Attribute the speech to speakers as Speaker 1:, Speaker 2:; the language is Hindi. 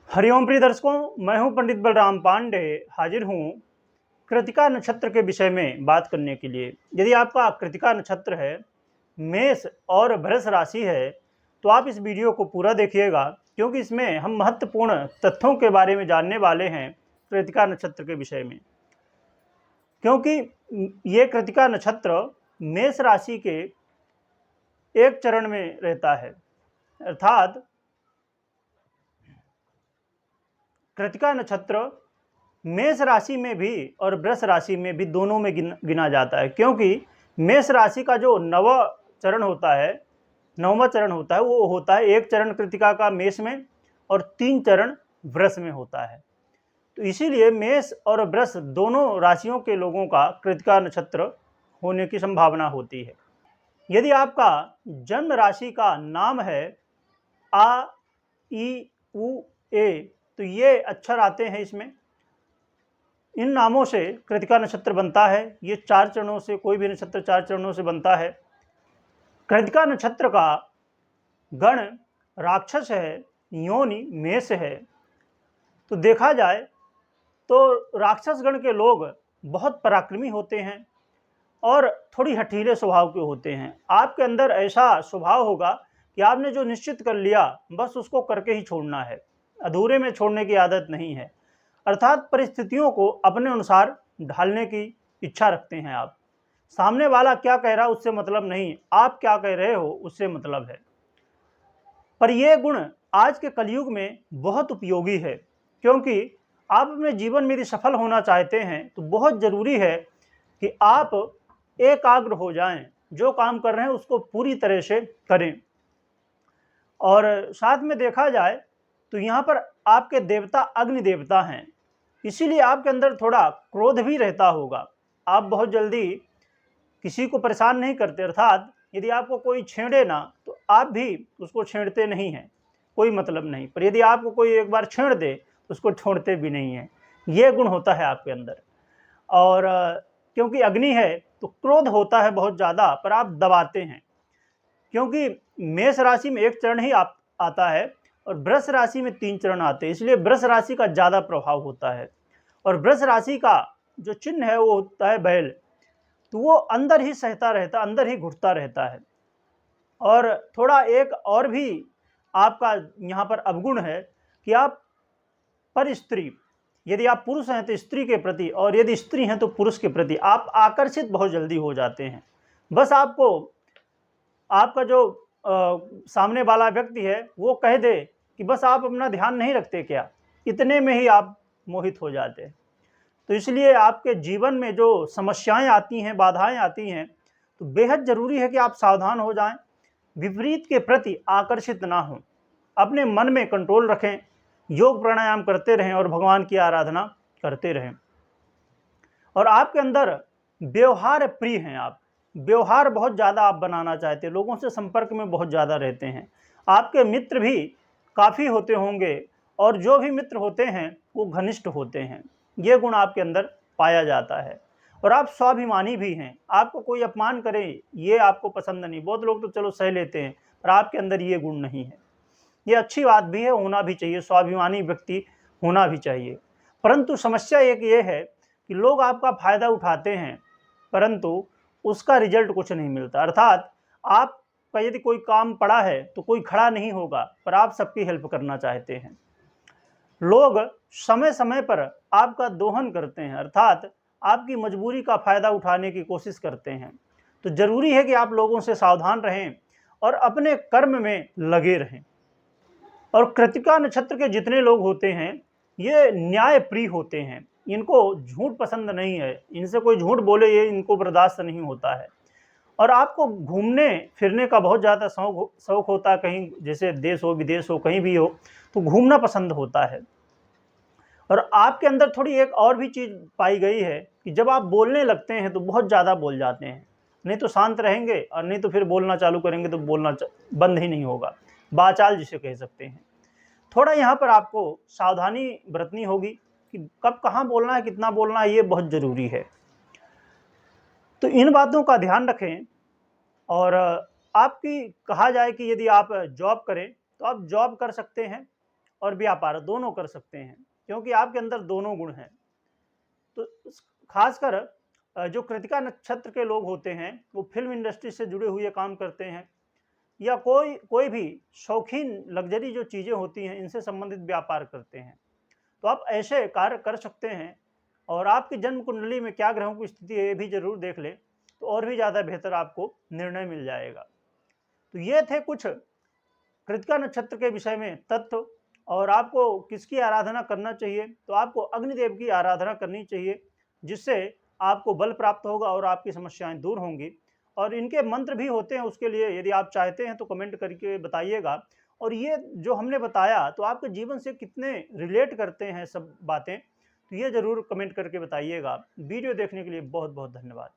Speaker 1: हरिओम प्रिय दर्शकों, मैं हूं पंडित बलराम पांडे। हाजिर हूं कृतिका नक्षत्र के विषय में बात करने के लिए। यदि आपका कृतिका नक्षत्र है, मेष और वृष राशि है, तो आप इस वीडियो को पूरा देखिएगा, क्योंकि इसमें हम महत्वपूर्ण तथ्यों के बारे में जानने वाले हैं कृतिका नक्षत्र के विषय में। क्योंकि ये कृतिका नक्षत्र मेष राशि के एक चरण में रहता है, अर्थात कृतिका नक्षत्र मेष राशि में भी और वृष राशि में भी दोनों में गिना जाता है। क्योंकि मेष राशि का जो नववां चरण होता है वो होता है एक चरण कृतिका का मेष में और 3 चरण वृष में होता है। तो इसीलिए मेष और वृष दोनों राशियों के लोगों का कृतिका नक्षत्र होने की संभावना होती है। यदि आपका जन्म राशि का नाम है आ, ई, उ, ए, तो ये अक्षर आते हैं इसमें। इन नामों से कृतिका नक्षत्र बनता है। ये 4 चरणों से, कोई भी नक्षत्र 4 चरणों से बनता है। कृतिका नक्षत्र का गण राक्षस है, योनि मेष है। तो देखा जाए तो राक्षस गण के लोग बहुत पराक्रमी होते हैं और थोड़ी हठीले स्वभाव के होते हैं। आपके अंदर ऐसा स्वभाव होगा कि आपने जो निश्चित कर लिया बस उसको करके ही छोड़ना है, अधूरे में छोड़ने की आदत नहीं है। अर्थात परिस्थितियों को अपने अनुसार ढालने की इच्छा रखते हैं आप। सामने वाला क्या कह रहा है उससे मतलब नहीं, आप क्या कह रहे हो उससे मतलब है। पर यह गुण आज के कलयुग में बहुत उपयोगी है, क्योंकि आप अपने जीवन में यदि सफल होना चाहते हैं तो बहुत जरूरी है कि आप एकाग्र हो जाएं, जो काम कर रहे हैं उसको पूरी तरह से करें। और साथ में देखा जाए तो यहाँ पर आपके देवता अग्नि देवता हैं, इसीलिए आपके अंदर थोड़ा क्रोध भी रहता होगा। आप बहुत जल्दी किसी को परेशान नहीं करते, अर्थात यदि आपको कोई छेड़े ना तो आप भी उसको छेड़ते नहीं हैं, कोई मतलब नहीं। पर यदि आपको कोई एक बार छेड़ दे तो उसको छोड़ते भी नहीं हैं। ये गुण होता है आपके अंदर। और क्योंकि अग्नि है तो क्रोध होता है बहुत ज़्यादा, पर आप दबाते हैं। क्योंकि मेष राशि में एक चरण ही आता है और वृष राशि में 3 चरण आते हैं, इसलिए वृष राशि का ज़्यादा प्रभाव होता है। और वृष राशि का जो चिन्ह है वो होता है बैल, तो वो अंदर ही सहता रहता, अंदर ही घुटता रहता है। और थोड़ा एक और भी आपका यहाँ पर अवगुण है कि आप पर स्त्री, यदि आप पुरुष हैं तो स्त्री के प्रति, और यदि स्त्री हैं तो पुरुष के प्रति आप आकर्षित बहुत जल्दी हो जाते हैं। बस आपको आपका जो सामने वाला व्यक्ति है वो कह दे कि बस आप अपना ध्यान नहीं रखते क्या, इतने में ही आप मोहित हो जाते हैं। तो इसलिए आपके जीवन में जो समस्याएं आती हैं, बाधाएं आती हैं, तो बेहद जरूरी है कि आप सावधान हो जाएं, विपरीत के प्रति आकर्षित ना हों, अपने मन में कंट्रोल रखें, योग प्राणायाम करते रहें और भगवान की आराधना करते रहें। और आपके अंदर व्यवहार प्रिय हैं आप, व्यवहार बहुत ज़्यादा आप बनाना चाहते हैं, लोगों से संपर्क में बहुत ज़्यादा रहते हैं। आपके मित्र भी काफ़ी होते होंगे और जो भी मित्र होते हैं वो घनिष्ठ होते हैं। ये गुण आपके अंदर पाया जाता है। और आप स्वाभिमानी भी हैं, आपको कोई अपमान करे ये आपको पसंद नहीं। बहुत लोग तो चलो सह लेते हैं, पर आपके अंदर ये गुण नहीं है। ये अच्छी बात भी है, होना भी चाहिए, स्वाभिमानी व्यक्ति होना भी चाहिए। परंतु समस्या एक ये है कि लोग आपका फायदा उठाते हैं, परंतु उसका रिजल्ट कुछ नहीं मिलता। अर्थात आपका यदि कोई काम पड़ा है तो कोई खड़ा नहीं होगा, पर आप सबकी हेल्प करना चाहते हैं। लोग समय समय पर आपका दोहन करते हैं, अर्थात आपकी मजबूरी का फायदा उठाने की कोशिश करते हैं। तो जरूरी है कि आप लोगों से सावधान रहें और अपने कर्म में लगे रहें। और कृतिका नक्षत्र के जितने लोग होते हैं ये न्याय प्रिय होते हैं, इनको झूठ पसंद नहीं है, इनसे कोई झूठ बोले ये इनको बर्दाश्त नहीं होता है। और आपको घूमने फिरने का बहुत ज़्यादा शौक होता है, कहीं जैसे देश हो विदेश हो कहीं भी हो तो घूमना पसंद होता है। और आपके अंदर थोड़ी एक और भी चीज़ पाई गई है कि जब आप बोलने लगते हैं तो बहुत ज़्यादा बोल जाते हैं, नहीं तो शांत रहेंगे और नहीं तो फिर बोलना चालू करेंगे तो बोलना बंद ही नहीं होगा, बाचाल जिसे कह सकते हैं। थोड़ा यहाँ पर आपको सावधानी बरतनी होगी कि कब कहाँ बोलना है, कितना बोलना है, ये बहुत ज़रूरी है। तो इन बातों का ध्यान रखें। और आपकी कहा जाए कि यदि आप जॉब करें तो आप जॉब कर सकते हैं, और व्यापार दोनों कर सकते हैं, क्योंकि आपके अंदर दोनों गुण हैं। तो खासकर जो कृतिका नक्षत्र के लोग होते हैं वो फिल्म इंडस्ट्री से जुड़े हुए काम करते हैं, या कोई भी शौकीन लग्जरी जो चीज़ें होती हैं इनसे संबंधित व्यापार करते हैं, तो आप ऐसे कार्य कर सकते हैं। और आपकी जन्म कुंडली में क्या ग्रहों की स्थिति है ये भी जरूर देख लें, तो और भी ज़्यादा बेहतर आपको निर्णय मिल जाएगा। तो ये थे कुछ कृतिका नक्षत्र के विषय में तथ्य। और आपको किसकी आराधना करना चाहिए, तो आपको अग्निदेव की आराधना करनी चाहिए, जिससे आपको बल प्राप्त होगा और आपकी समस्याएं दूर होंगी। और इनके मंत्र भी होते हैं, उसके लिए यदि आप चाहते हैं तो कमेंट करके बताइएगा। और ये जो हमने बताया तो आपके जीवन से कितने रिलेट करते हैं सब बातें, तो ये ज़रूर कमेंट करके बताइएगा। वीडियो देखने के लिए बहुत बहुत धन्यवाद।